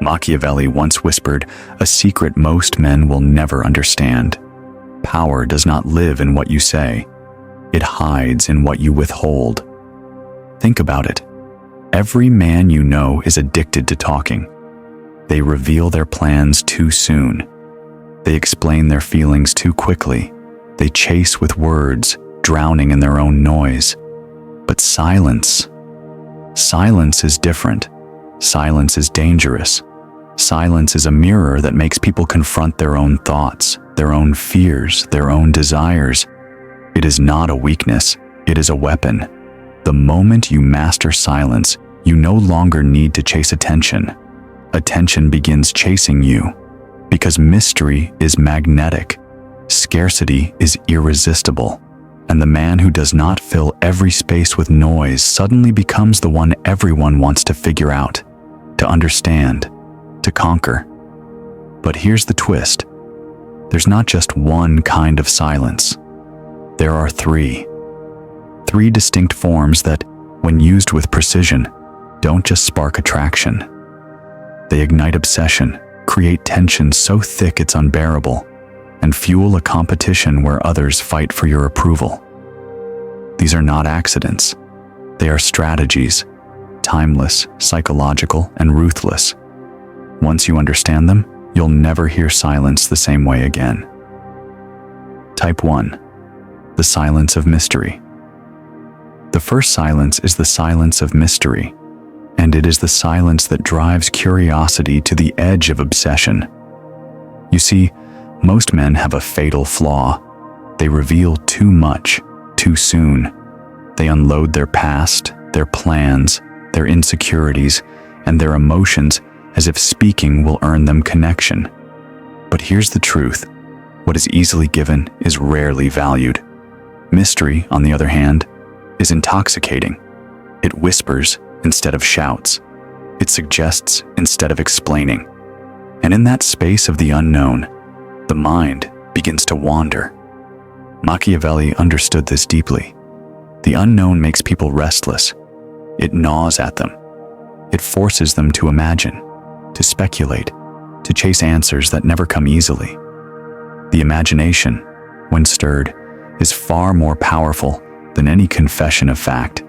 Machiavelli once whispered, "A secret most men will never understand. Power does not live in what you say. It hides in what you withhold." Think about it. Every man you know is addicted to talking. They reveal their plans too soon. They explain their feelings too quickly. They chase with words, drowning in their own noise. But silence is different. Silence is dangerous. Silence is a mirror that makes people confront their own thoughts, their own fears, their own desires. It is not a weakness, it is a weapon. The moment you master silence, you no longer need to chase attention. Attention begins chasing you, because mystery is magnetic, scarcity is irresistible, and the man who does not fill every space with noise suddenly becomes the one everyone wants to figure out, to understand, to conquer. But here's the twist. There's not just one kind of silence. There are three distinct forms that, when used with precision, don't just spark attraction. They ignite obsession, create tension so thick it's unbearable, and fuel a competition where others fight for your approval. These are not accidents. They are strategies, timeless, psychological, and ruthless. Once you understand them, you'll never hear silence the same way again. Type 1. The silence of mystery. The first silence is the silence of mystery, and it is the silence that drives curiosity to the edge of obsession. You see, most men have a fatal flaw. They reveal too much, too soon. They unload their past, their plans, their insecurities, and their emotions as if speaking will earn them connection. But here's the truth. What is easily given is rarely valued. Mystery, on the other hand, is intoxicating. It whispers instead of shouts. It suggests instead of explaining. And in that space of the unknown, the mind begins to wander. Machiavelli understood this deeply. The unknown makes people restless. It gnaws at them. It forces them to imagine, to speculate, to chase answers that never come easily. The imagination, when stirred, is far more powerful than any confession of fact.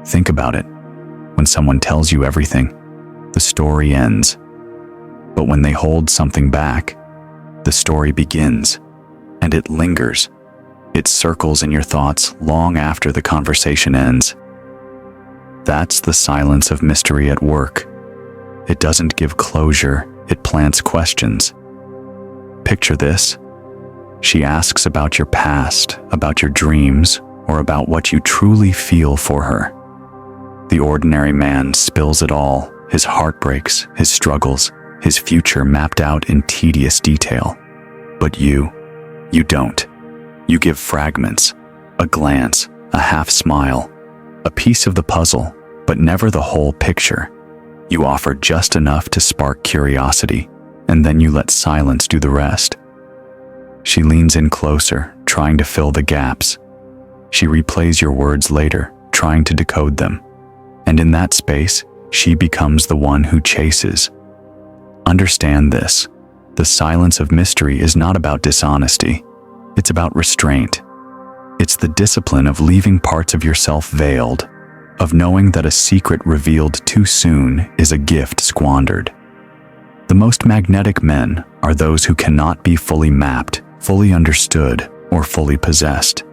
Think about it. When someone tells you everything, the story ends. But when they hold something back, the story begins, and it lingers. It circles in your thoughts long after the conversation ends. That's the silence of mystery at work. It doesn't give closure, it plants questions. Picture this. She asks about your past, about your dreams, or about what you truly feel for her. The ordinary man spills it all, his heartbreaks, his struggles, his future mapped out in tedious detail. But you don't. You give fragments, a glance, a half smile, a piece of the puzzle, but never the whole picture. You offer just enough to spark curiosity, and then you let silence do the rest. She leans in closer, trying to fill the gaps. She replays your words later, trying to decode them. And in that space, she becomes the one who chases. Understand this. The silence of mystery is not about dishonesty. It's about restraint. It's the discipline of leaving parts of yourself veiled, of knowing that a secret revealed too soon is a gift squandered. The most magnetic men are those who cannot be fully mapped, fully understood, or fully possessed.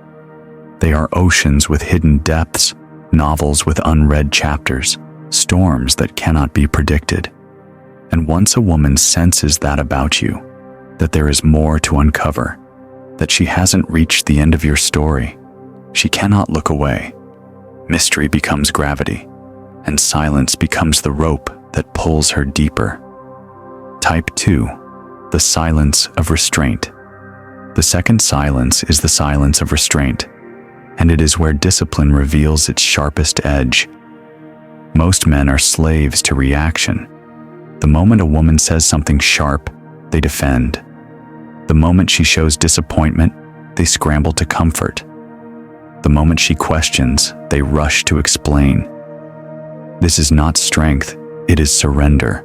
They are oceans with hidden depths, novels with unread chapters, storms that cannot be predicted. And once a woman senses that about you, that there is more to uncover, that she hasn't reached the end of your story, she cannot look away. Mystery becomes gravity, and silence becomes the rope that pulls her deeper. Type 2. The silence of restraint. The second silence is the silence of restraint, and it is where discipline reveals its sharpest edge. Most men are slaves to reaction. The moment a woman says something sharp, they defend. The moment she shows disappointment, they scramble to comfort. The moment she questions, they rush to explain. This is not strength, it is surrender.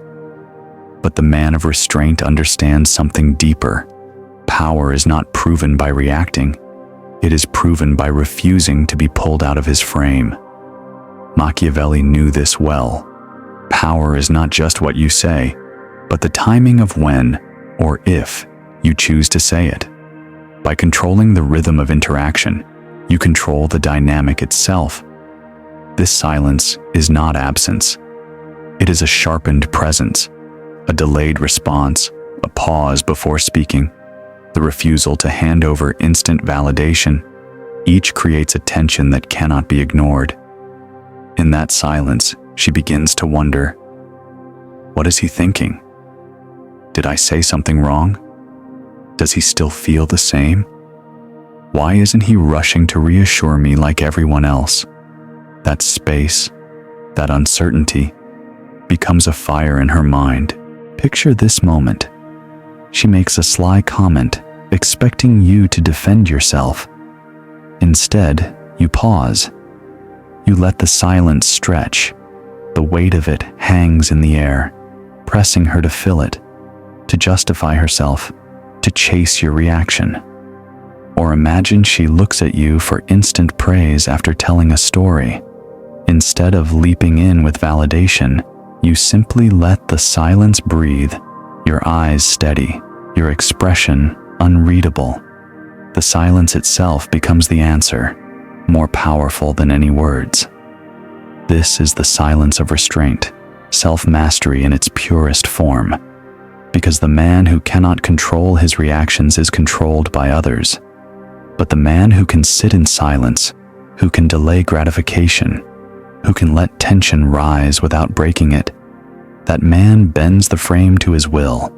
But the man of restraint understands something deeper. Power is not proven by reacting. It is proven by refusing to be pulled out of his frame. Machiavelli knew this well. Power is not just what you say, but the timing of when, or if, you choose to say it. By controlling the rhythm of interaction, you control the dynamic itself. This silence is not absence. It is a sharpened presence, a delayed response, a pause before speaking, the refusal to hand over instant validation. Each creates a tension that cannot be ignored. In that silence, she begins to wonder, what is he thinking? Did I say something wrong? Does he still feel the same? Why isn't he rushing to reassure me like everyone else? That space, that uncertainty, becomes a fire in her mind. Picture this moment. She makes a sly comment, expecting you to defend yourself. Instead, you pause. You let the silence stretch. The weight of it hangs in the air, pressing her to fill it, to justify herself, to chase your reaction. Or imagine she looks at you for instant praise after telling a story. Instead of leaping in with validation, you simply let the silence breathe, your eyes steady, your expression unreadable. The silence itself becomes the answer, more powerful than any words. This is the silence of restraint, self-mastery in its purest form, because the man who cannot control his reactions is controlled by others. But the man who can sit in silence, who can delay gratification, who can let tension rise without breaking it, that man bends the frame to his will.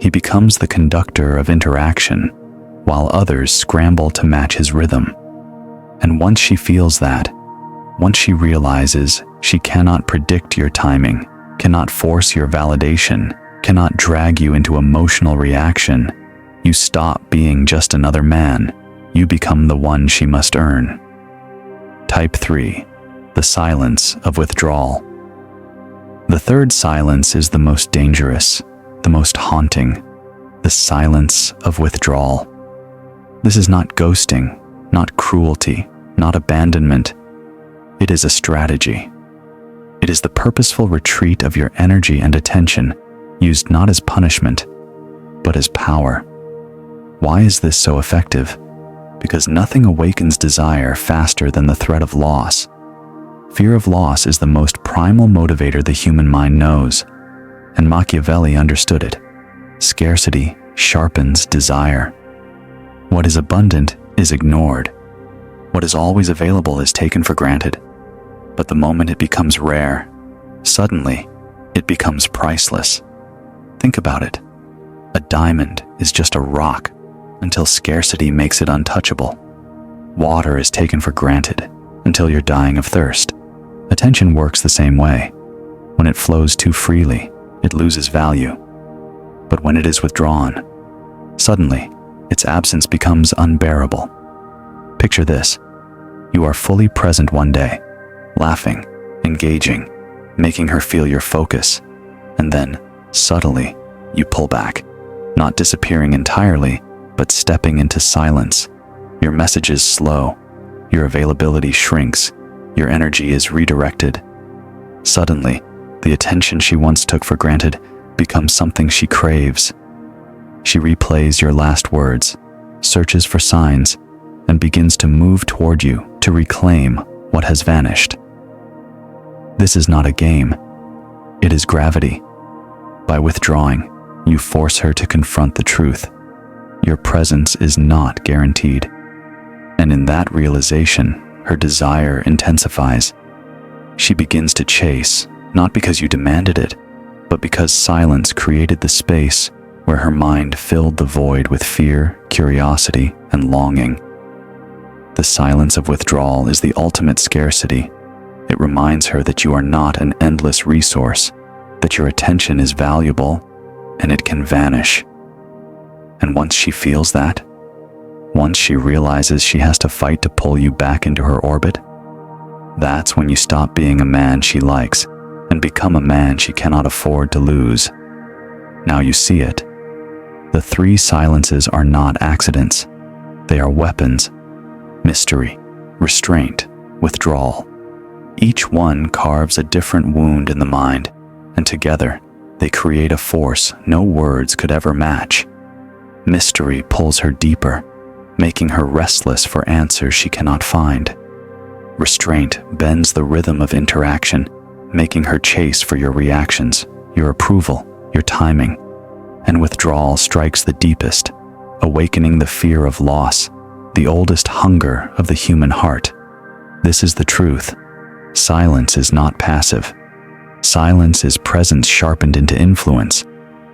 He becomes the conductor of interaction, while others scramble to match his rhythm. And once she feels that, once she realizes she cannot predict your timing, cannot force your validation, cannot drag you into emotional reaction, you stop being just another man. You become the one she must earn. Type 3. The silence of withdrawal. The third silence is the most dangerous, the most haunting, the silence of withdrawal. This is not ghosting, not cruelty, not abandonment. It is a strategy. It is the purposeful retreat of your energy and attention, used not as punishment, but as power. Why is this so effective? Because nothing awakens desire faster than the threat of loss. Fear of loss is the most primal motivator the human mind knows, and Machiavelli understood it. Scarcity sharpens desire. What is abundant is ignored. What is always available is taken for granted. But the moment it becomes rare, suddenly it becomes priceless. Think about it. A diamond is just a rock until scarcity makes it untouchable. Water is taken for granted until you're dying of thirst. Attention works the same way. When it flows too freely, it loses value. But when it is withdrawn, suddenly, its absence becomes unbearable. Picture this. You are fully present one day, laughing, engaging, making her feel your focus, and then, subtly, you pull back, not disappearing entirely, but stepping into silence. Your messages slow, your availability shrinks, your energy is redirected. Suddenly, the attention she once took for granted becomes something she craves. She replays your last words, searches for signs, and begins to move toward you to reclaim what has vanished. This is not a game. It is gravity. By withdrawing, you force her to confront the truth. Your presence is not guaranteed. And in that realization, her desire intensifies. She begins to chase, not because you demanded it, but because silence created the space where her mind filled the void with fear, curiosity, and longing. The silence of withdrawal is the ultimate scarcity. It reminds her that you are not an endless resource, that your attention is valuable, and it can vanish. And once she feels that, once she realizes she has to fight to pull you back into her orbit, that's when you stop being a man she likes and become a man she cannot afford to lose. Now you see it. The three silences are not accidents. They are weapons: mystery, restraint, withdrawal. Each one carves a different wound in the mind, and together they create a force no words could ever match. Mystery pulls her deeper, making her restless for answers she cannot find. Restraint bends the rhythm of interaction, making her chase for your reactions, your approval, your timing. And withdrawal strikes the deepest, awakening the fear of loss, the oldest hunger of the human heart. This is the truth. Silence is not passive. Silence is presence sharpened into influence.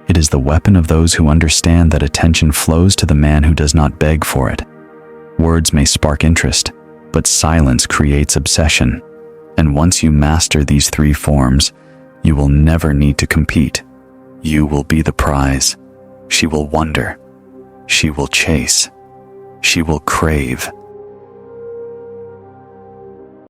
It is the weapon of those who understand that attention flows to the man who does not beg for it. Words may spark interest, but silence creates obsession. And once you master these three forms, you will never need to compete. You will be the prize. She will wonder. She will chase. She will crave.